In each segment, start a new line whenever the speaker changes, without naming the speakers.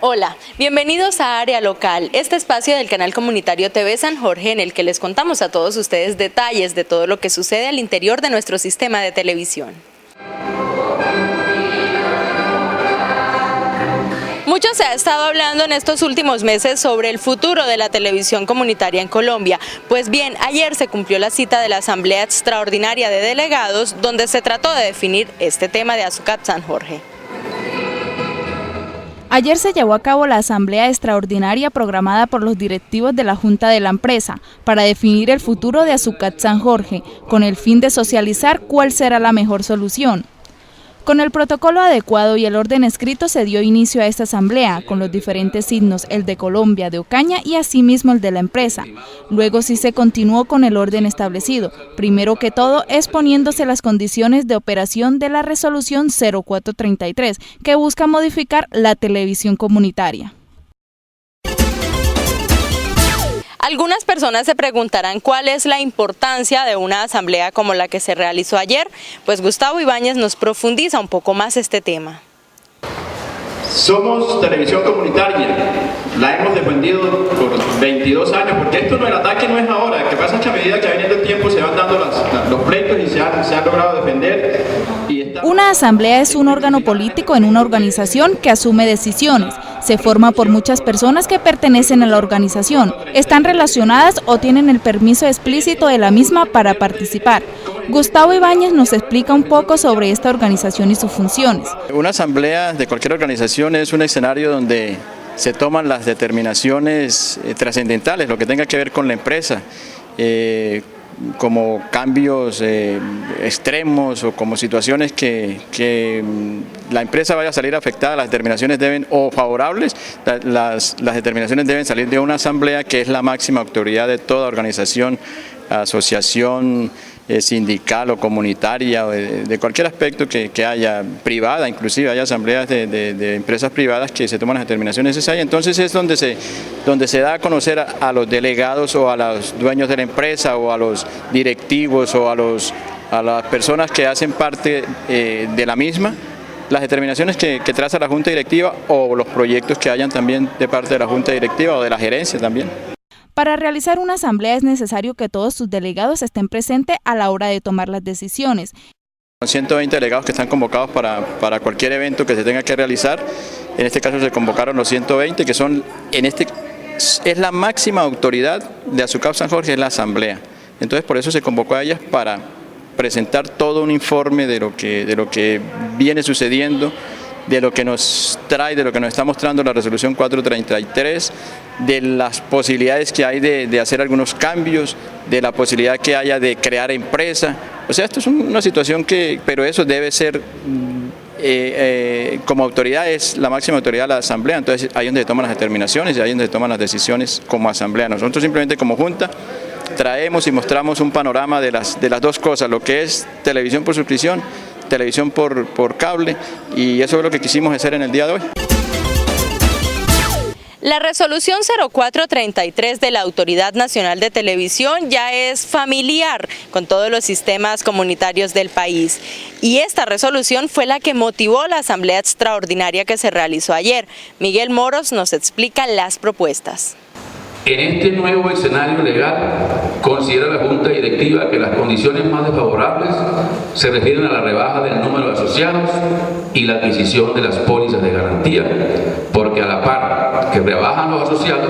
Hola, bienvenidos a Área Local, este espacio del canal comunitario TV San Jorge en el que les contamos a todos ustedes detalles de todo lo que sucede al interior de nuestro sistema de televisión. Mucho se ha estado hablando en estos últimos meses sobre el futuro de la televisión comunitaria en Colombia. Pues bien, ayer se cumplió la cita de la Asamblea Extraordinaria de Delegados, donde se trató de definir este tema de Azucat San Jorge.
Ayer se llevó a cabo la asamblea extraordinaria programada por los directivos de la Junta de la empresa para definir el futuro de Azucat San Jorge, con el fin de socializar cuál será la mejor solución. Con el protocolo adecuado y el orden escrito se dio inicio a esta asamblea, con los diferentes signos, el de Colombia, de Ocaña y asimismo el de la empresa. Luego sí se continuó con el orden establecido, primero que todo exponiéndose las condiciones de operación de la resolución 0433, que busca modificar la televisión comunitaria.
Algunas personas se preguntarán cuál es la importancia de una asamblea como la que se realizó ayer, pues Gustavo Ibáñez nos profundiza un poco más este tema.
Somos televisión comunitaria, la hemos defendido por 22 años, porque esto no, el ataque no es ahora, lo que pasa es que a medida que va viniendo el tiempo se van dando los pleitos y se han logrado defender.
Una asamblea es un órgano político en una organización que asume decisiones. Se forma por muchas personas que pertenecen a la organización, están relacionadas o tienen el permiso explícito de la misma para participar. Gustavo Ibáñez nos explica un poco sobre esta organización y sus funciones.
Una asamblea de cualquier organización es un escenario donde se toman las determinaciones trascendentales, lo que tenga que ver con la empresa, como cambios extremos o como situaciones que la empresa vaya a salir afectada. Las determinaciones deben, o favorables, las determinaciones deben salir de una asamblea que es la máxima autoridad de toda organización, asociación sindical o comunitaria, o de cualquier aspecto que haya, privada, inclusive hay asambleas de empresas privadas que se toman las determinaciones necesarias. Entonces es donde se da a conocer a los delegados o a los dueños de la empresa o a los directivos o a las personas que hacen parte de la misma, las determinaciones que traza la Junta Directiva o los proyectos que hayan también de parte de la Junta Directiva o de la gerencia también.
Para realizar una asamblea es necesario que todos sus delegados estén presentes a la hora de tomar las decisiones.
Son 120 delegados que están convocados para cualquier evento que se tenga que realizar. En este caso se convocaron los 120, que son, es la máxima autoridad de Azucat San Jorge, es la asamblea. Entonces por eso se convocó a ellas para presentar todo un informe de lo que viene sucediendo, de lo que nos trae, de lo que nos está mostrando la resolución 433, de las posibilidades que hay de hacer algunos cambios, de la posibilidad que haya de crear empresa. O sea, esto es una situación pero eso debe ser, como autoridad, es la máxima autoridad de la asamblea, entonces ahí es donde se toman las determinaciones y ahí es donde se toman las decisiones como asamblea. Nosotros simplemente como junta traemos y mostramos un panorama de las dos cosas, lo que es televisión por suscripción, televisión por cable, y eso es lo que quisimos hacer en el día de hoy.
La resolución 0433 de la Autoridad Nacional de Televisión ya es familiar con todos los sistemas comunitarios del país, y esta resolución fue la que motivó la asamblea extraordinaria que se realizó ayer. Miguel Moros nos explica las propuestas.
En este nuevo escenario legal, considera la Junta Directiva que las condiciones más desfavorables se refieren a la rebaja del número de asociados y la adquisición de las pólizas de garantía, porque a la par que rebajan los asociados,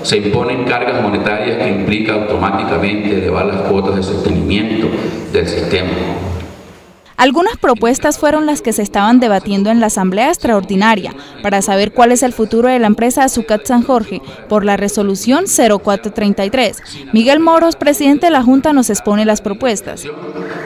se imponen cargas monetarias que implica automáticamente elevar las cuotas de sostenimiento del sistema.
Algunas propuestas fueron las que se estaban debatiendo en la asamblea extraordinaria para saber cuál es el futuro de la empresa Azucat San Jorge por la resolución 0433. Miguel Moros, presidente de la Junta, nos expone las propuestas.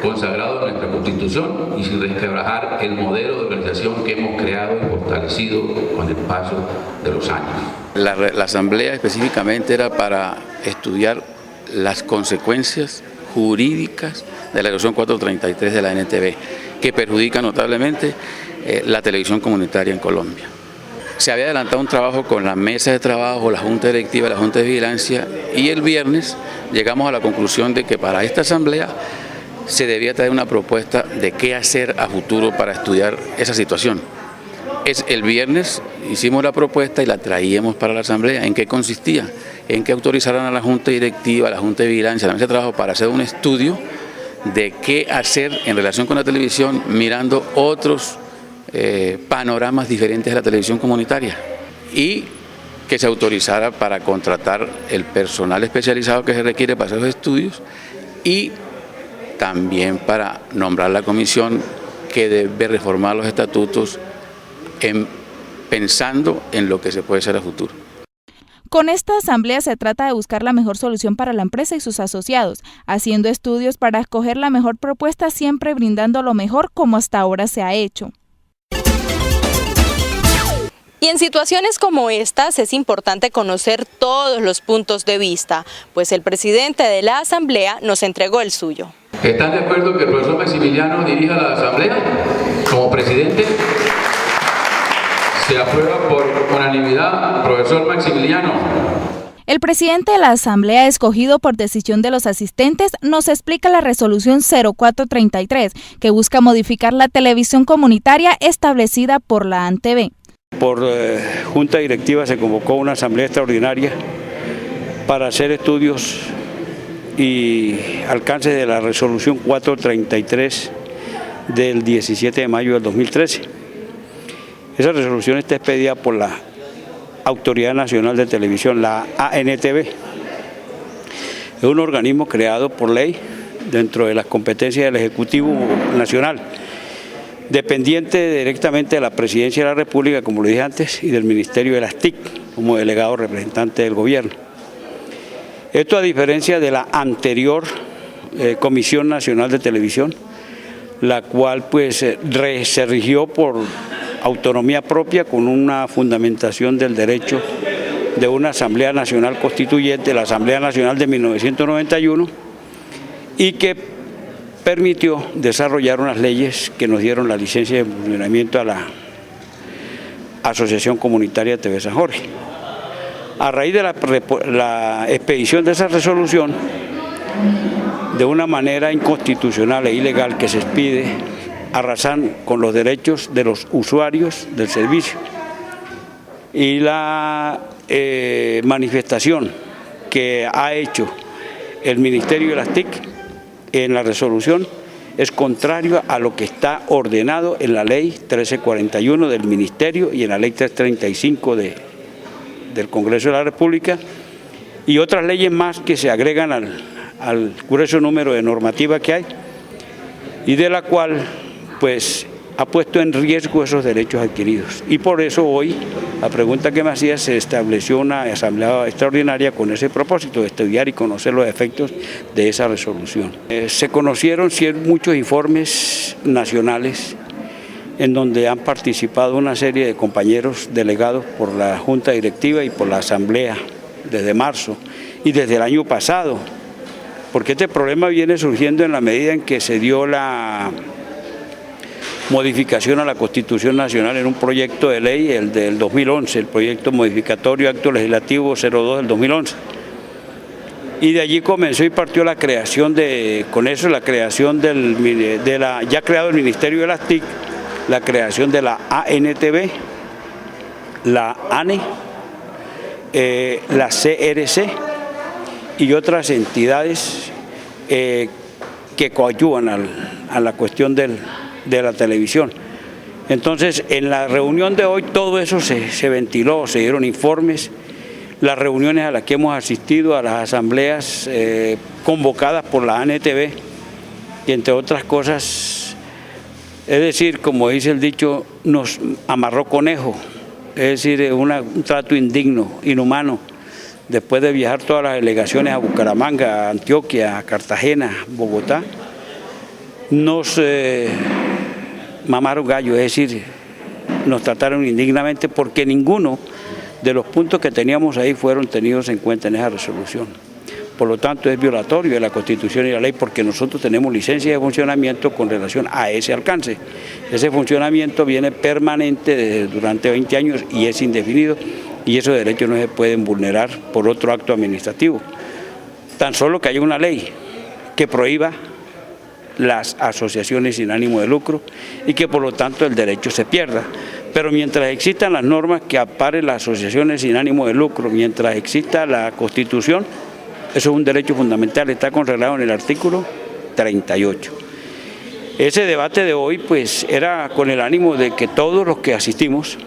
Consagrado en nuestra Constitución y sin resquebrajar el modelo de organización que hemos creado y fortalecido con el paso de los años.
La asamblea específicamente era para estudiar las consecuencias jurídicas de la resolución 433 de la NTV, que perjudica notablemente la televisión comunitaria en Colombia. Se había adelantado un trabajo con la mesa de trabajo, la Junta Directiva, la Junta de Vigilancia, y el viernes llegamos a la conclusión de que para esta asamblea se debía traer una propuesta de qué hacer a futuro para estudiar esa situación. El viernes hicimos la propuesta y la traíamos para la Asamblea. ¿En qué consistía? En que autorizaran a la Junta Directiva, a la Junta de Vigilancia, a la Mesa de Trabajo para hacer un estudio de qué hacer en relación con la televisión, mirando otros panoramas diferentes de la televisión comunitaria, y que se autorizara para contratar el personal especializado que se requiere para hacer los estudios y también para nombrar la comisión que debe reformar los estatutos pensando en lo que se puede hacer a futuro.
Con esta asamblea se trata de buscar la mejor solución para la empresa y sus asociados, haciendo estudios para escoger la mejor propuesta, siempre brindando lo mejor como hasta ahora se ha hecho.
Y en situaciones como estas es importante conocer todos los puntos de vista, pues el presidente de la asamblea nos entregó el suyo.
¿Están de acuerdo que el profesor Maximiliano dirija la asamblea como presidente? Se aprueba por unanimidad, profesor Maximiliano.
El presidente de la asamblea, escogido por decisión de los asistentes, nos explica la resolución 0433, que busca modificar la televisión comunitaria establecida por la ANTV.
Por junta directiva se convocó una asamblea extraordinaria para hacer estudios y alcance de la resolución 433 del 17 de mayo del 2013. Esa resolución está expedida por la Autoridad Nacional de Televisión, la ANTV. Es un organismo creado por ley dentro de las competencias del Ejecutivo Nacional, dependiente directamente de la Presidencia de la República, como lo dije antes, y del Ministerio de las TIC, como delegado representante del gobierno. Esto a diferencia de la anterior Comisión Nacional de Televisión, la cual pues se rigió por autonomía propia con una fundamentación del derecho de una Asamblea Nacional Constituyente, la Asamblea Nacional de 1991, y que permitió desarrollar unas leyes que nos dieron la licencia de funcionamiento a la Asociación Comunitaria de TV San Jorge. A raíz de la expedición de esa resolución, de una manera inconstitucional e ilegal que se expide, arrasan con los derechos de los usuarios del servicio, y la manifestación que ha hecho el Ministerio de las TIC en la resolución es contrario a lo que está ordenado en la ley 1341 del Ministerio y en la ley 335 del Congreso de la República, y otras leyes más que se agregan al grueso número de normativas que hay, y de la cual pues ha puesto en riesgo esos derechos adquiridos. Y por eso hoy, la pregunta que me hacía, se estableció una asamblea extraordinaria con ese propósito de estudiar y conocer los efectos de esa resolución. Se conocieron muchos informes nacionales en donde han participado una serie de compañeros delegados por la Junta Directiva y por la Asamblea desde marzo y desde el año pasado, porque este problema viene surgiendo en la medida en que se dio la modificación a la Constitución Nacional en un proyecto de ley, el del 2011, el proyecto modificatorio acto legislativo 02 del 2011. Y de allí comenzó y partió la creación la creación ya creado el Ministerio de las TIC, la creación de la ANTV, la ANE, la CRC y otras entidades que coadyuvan a la cuestión de la televisión. Entonces, en la reunión de hoy todo eso se ventiló, se dieron informes, las reuniones a las que hemos asistido, a las asambleas convocadas por la ANTV, y entre otras cosas, es decir, como dice el dicho, nos amarró conejo, es decir, un trato indigno, inhumano. Después de viajar todas las delegaciones a Bucaramanga, a Antioquia, a Cartagena, Bogotá, nos mamaron gallo, es decir, nos trataron indignamente porque ninguno de los puntos que teníamos ahí fueron tenidos en cuenta en esa resolución. Por lo tanto, es violatorio de la Constitución y la ley, porque nosotros tenemos licencia de funcionamiento con relación a ese alcance. Ese funcionamiento viene permanente durante 20 años y es indefinido, y esos derechos no se pueden vulnerar por otro acto administrativo. Tan solo que haya una ley que prohíba las asociaciones sin ánimo de lucro y que por lo tanto el derecho se pierda. Pero mientras existan las normas que amparen las asociaciones sin ánimo de lucro, mientras exista la Constitución, eso es un derecho fundamental, está consagrado en el artículo 38. Ese debate de hoy pues era con el ánimo de que todos los que asistimos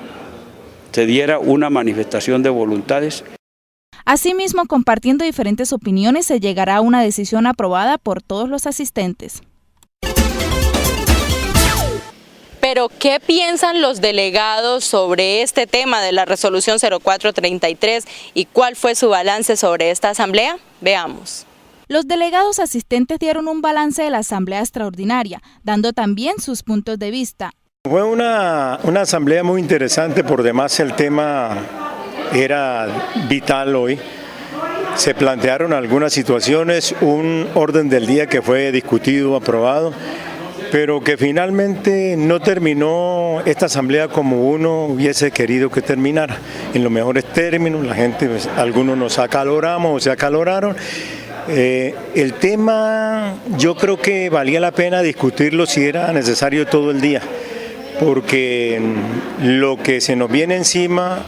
se diera una manifestación de voluntades.
Asimismo, compartiendo diferentes opiniones, se llegará a una decisión aprobada por todos los asistentes.
Pero, ¿qué piensan los delegados sobre este tema de la resolución 0433 y cuál fue su balance sobre esta asamblea? Veamos.
Los delegados asistentes dieron un balance de la asamblea extraordinaria, dando también sus puntos de vista.
Fue una asamblea muy interesante, por demás el tema era vital hoy. Se plantearon algunas situaciones, un orden del día que fue discutido, aprobado, pero que finalmente no terminó esta asamblea como uno hubiese querido que terminara, en los mejores términos. La gente, algunos nos acaloramos o se acaloraron. El tema yo creo que valía la pena discutirlo si era necesario todo el día, porque lo que se nos viene encima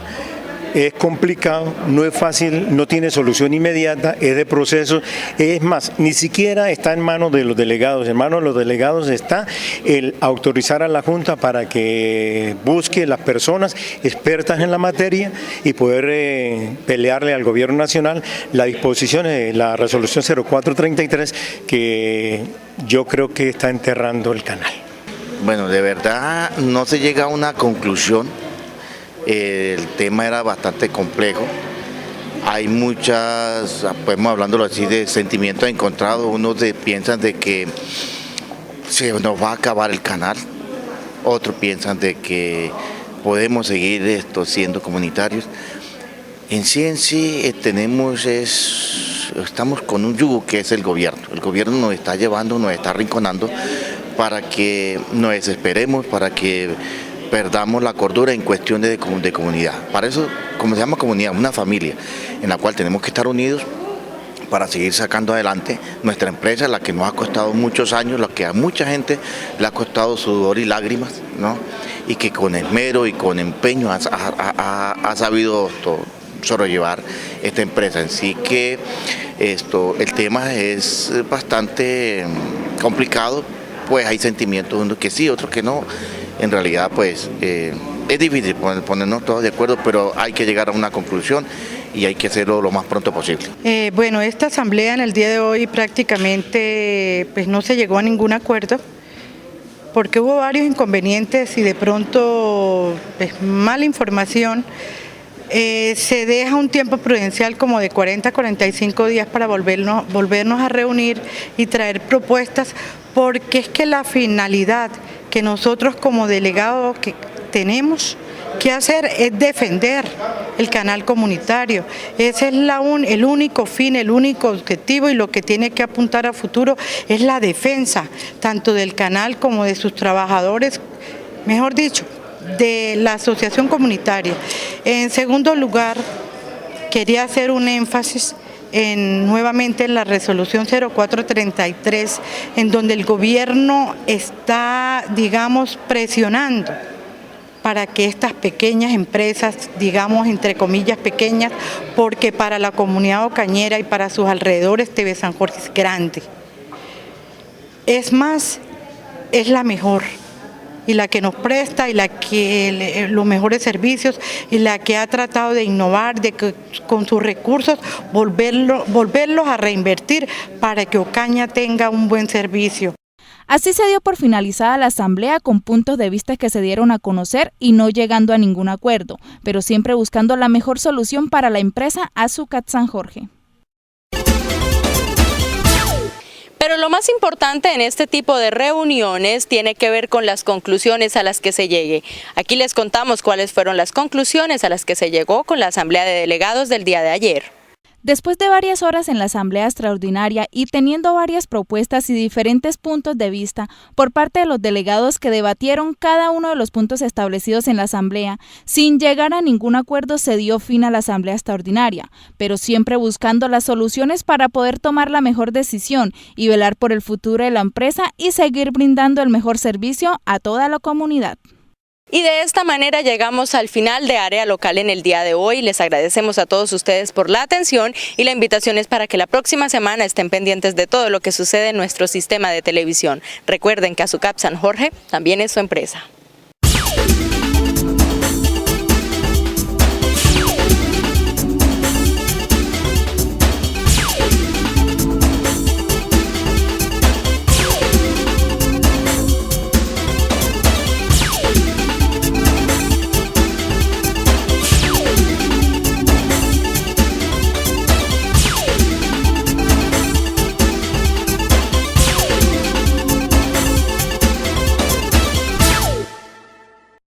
es complicado, no es fácil, no tiene solución inmediata, es de proceso. Es más, ni siquiera está en manos de los delegados. En manos de los delegados está el autorizar a la Junta para que busque las personas expertas en la materia y poder pelearle al Gobierno Nacional las disposiciones de la resolución 0433, que yo creo que está enterrando el canal.
Bueno, de verdad no se llega a una conclusión. El tema era bastante complejo, hay muchas, podemos hablándolo así, de sentimientos encontrados. Unos piensan de que se nos va a acabar el canal, otros piensan de que podemos seguir siendo comunitarios. En sí estamos con un yugo que es el gobierno nos está llevando, nos está arrinconando para que nos desesperemos, para que perdamos la cordura en cuestión de comunidad. Para eso, como se llama comunidad, una familia en la cual tenemos que estar unidos para seguir sacando adelante nuestra empresa, la que nos ha costado muchos años, la que a mucha gente le ha costado sudor y lágrimas, ¿no? Y que con esmero y con empeño ha sabido sobrellevar esta empresa. Así que el tema es bastante complicado, pues hay sentimientos, unos que sí, otros que no. En realidad pues es difícil ponernos todos de acuerdo, pero hay que llegar a una conclusión y hay que hacerlo lo más pronto posible.
Bueno, esta asamblea en el día de hoy prácticamente pues no se llegó a ningún acuerdo, porque hubo varios inconvenientes y de pronto pues, mala información. Se deja un tiempo prudencial como de 40 a 45 días para volvernos a reunir y traer propuestas, porque es que la finalidad que nosotros como delegados que tenemos que hacer es defender el canal comunitario. Ese es el único fin, el único objetivo, y lo que tiene que apuntar a futuro es la defensa tanto del canal como de sus trabajadores, mejor dicho, de la asociación comunitaria. En segundo lugar, quería hacer un énfasis nuevamente en la resolución 0433, en donde el gobierno está, digamos, presionando para que estas pequeñas empresas, digamos, entre comillas pequeñas, porque para la comunidad ocañera y para sus alrededores TV San Jorge es grande. Es más, es la mejor, y la que nos presta y la que los mejores servicios y la que ha tratado de innovar, de que con sus recursos volverlos a reinvertir para que Ocaña tenga un buen servicio.
Así se dio por finalizada la asamblea con puntos de vista que se dieron a conocer y no llegando a ningún acuerdo, pero siempre buscando la mejor solución para la empresa Azucat San Jorge.
Pero lo más importante en este tipo de reuniones tiene que ver con las conclusiones a las que se llegue. Aquí les contamos cuáles fueron las conclusiones a las que se llegó con la asamblea de delegados del día de ayer.
Después de varias horas en la asamblea extraordinaria y teniendo varias propuestas y diferentes puntos de vista por parte de los delegados que debatieron cada uno de los puntos establecidos en la asamblea, sin llegar a ningún acuerdo se dio fin a la asamblea extraordinaria, pero siempre buscando las soluciones para poder tomar la mejor decisión y velar por el futuro de la empresa y seguir brindando el mejor servicio a toda la comunidad.
Y de esta manera llegamos al final de Área Local en el día de hoy. Les agradecemos a todos ustedes por la atención y la invitación es para que la próxima semana estén pendientes de todo lo que sucede en nuestro sistema de televisión. Recuerden que Azucap San Jorge también es su empresa.